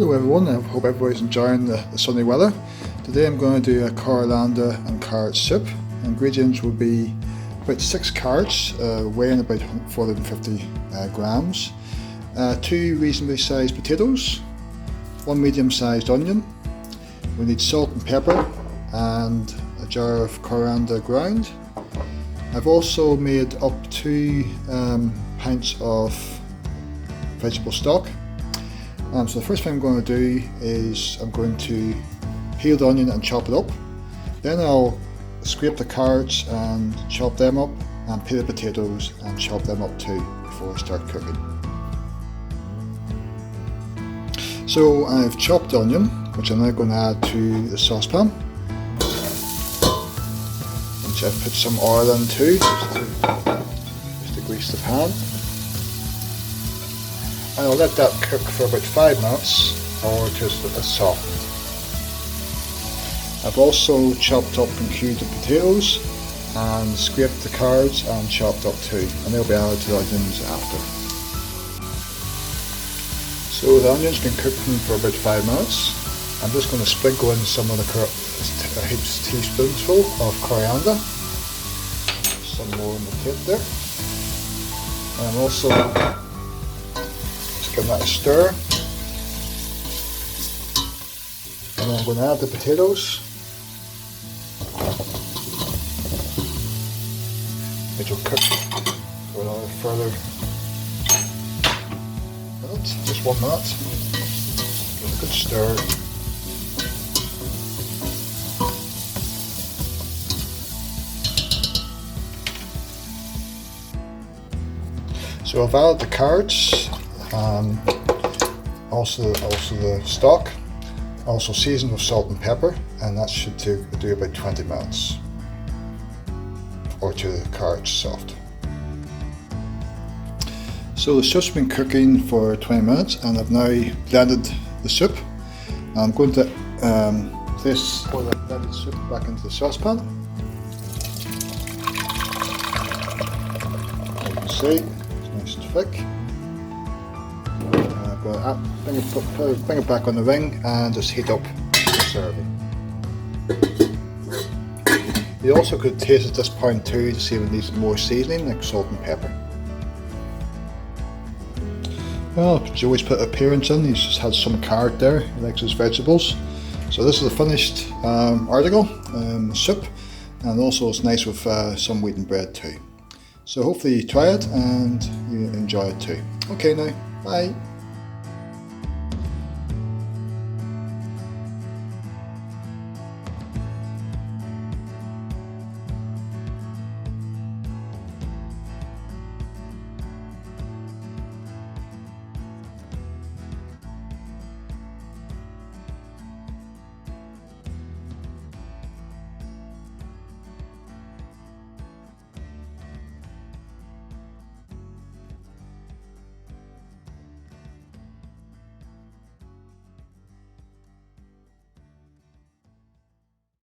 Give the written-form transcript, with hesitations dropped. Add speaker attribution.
Speaker 1: Hello everyone, I hope everybody's enjoying the sunny weather. Today I'm going to do a coriander and carrot soup. Ingredients will be about 6 carrots, weighing about 450 grams, 2 reasonably sized potatoes, 1 medium sized onion. We need salt and pepper and a jar of coriander ground. I've also made up 2 pints of vegetable stock. So the first thing I'm going to do is I'm going to peel the onion and chop it up. Then I'll scrape the carrots and chop them up, and peel the potatoes and chop them up too before I start cooking. So I've chopped the onion, which I'm now going to add to the saucepan, which I've put some oil into just to grease the pan. And I'll let that cook for about 5 minutes or just it's softened. I've also chopped up and cubed the potatoes and scraped the carrots and chopped up too, and they'll be added to the onions after. So the onion's been cooking for about 5 minutes. I'm just going to sprinkle in some of the teaspoonsful of coriander. Some more on the tip there. And I'm also give that a stir, and then I'm going to add the potatoes, which will cook for another further minute, just 1 minute. Give it a good stir. So I've added the carrots, also the stock, also seasoned with salt and pepper, and that should do about 20 minutes or till the carrots soft. So the soup's been cooking for 20 minutes and I've now blended the soup. I'm going to place the blended soup back into the saucepan. As you can see, it's nice and thick. Bring it back on the ring and just heat up for serving. You also could taste at this point too to see if it needs more seasoning, like salt and pepper. Well, Joey's put appearance in, he's just had some carrot there, he likes his vegetables. So this is a finished article, soup, and also it's nice with some wheaten bread too. So hopefully you try it and you enjoy it too. Okay now, bye.